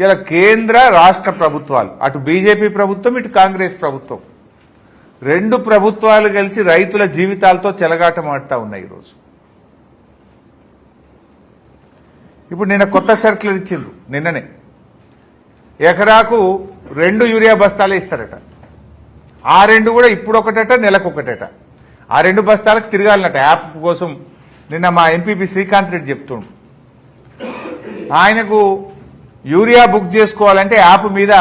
ఇలా కేంద్ర రాష్ట్ర ప్రభుత్వాలు, అటు బీజేపీ ప్రభుత్వం ఇటు కాంగ్రెస్ ప్రభుత్వం, రెండు ప్రభుత్వాలు కలిసి రైతుల జీవితాలతో చెలగాటమాడుతూ ఉన్నాయి ఈరోజు. ఇప్పుడు నిన్న కొత్త సర్క్యులర్ ఇచ్చిండ్రు, నిన్ననే ఎకరాకు 2 యూరియా బస్తాలే ఇస్తారట. ఆ 2 కూడా ఇప్పుడు ఒకటట, నెలకొకటట. ఆ 2 బస్తాలకు తిరగాలన్నట యాప్ కోసం. నిన్న మా ఎంపీపీ శ్రీకాంత్ రెడ్డి చెప్తుండు, ఆయనకు యూరియా బుక్ చేసుకోవాలంటే యాప్ మీద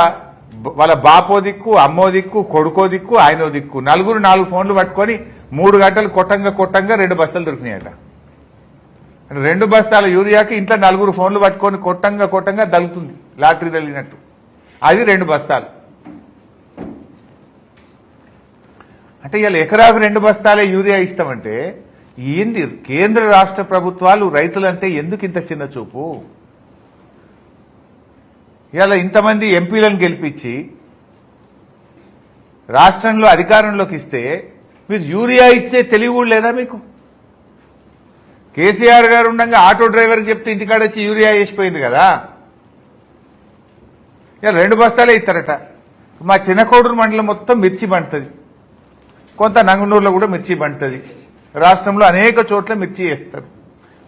వాళ్ళ బాపో దిక్కు, అమ్మో దిక్కు, కొడుకో దిక్కు, ఆయనో దిక్కు, నలుగురు 4 ఫోన్లు పట్టుకొని 3 గంటలు కొట్టంగా 2 బస్తాలు దొరికినాయట. 2 బస్తాల యూరియాకి ఇంట్లో 4 ఫోన్లు పట్టుకొని కొట్టంగా దలుతుంది, లాటరీ తల్లినట్టు. అది 2 బస్తాలు. అంటే ఇవాళ ఎకరాకు 2 బస్తాలే యూరియా ఇస్తామంటే ఏంది? కేంద్ర రాష్ట్ర ప్రభుత్వాలు రైతులంటే ఎందుకు ఇంత చిన్న చూపు? ఇవాళ ఇంతమంది ఎంపీలను గెలిపించి రాష్ట్రంలో అధికారంలోకి ఇస్తే మీరు యూరియా ఇచ్చే తెలివి కూడా లేదా మీకు? కేసీఆర్ గారు ఉండగా ఆటో డ్రైవర్ చెప్తే ఇంటికాడ వచ్చి యూరియా వేసిపోయింది కదా. ఇక 2 బస్తాలే ఇస్తారట. మా చిన్నకోడూరు మండలం మొత్తం మిర్చి పండుతుంది, కొంత నంగనూరులో కూడా మిర్చి పండుతుంది. రాష్ట్రంలో అనేక చోట్ల మిర్చి వేస్తారు,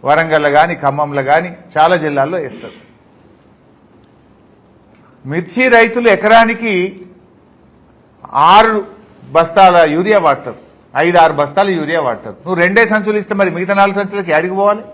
వరంగల్లో కానీ ఖమ్మంలో కానీ చాలా జిల్లాల్లో వేస్తారు. మిర్చి రైతులు ఎకరానికి 6 బస్తాల యూరియా వాడతారు, 5-6 బస్తాల యూరియా వాడతారు. నువ్వు 2 సంచులు ఇస్తే మరి మిగతా 4 సంచులకి అడిగి పోవాలి.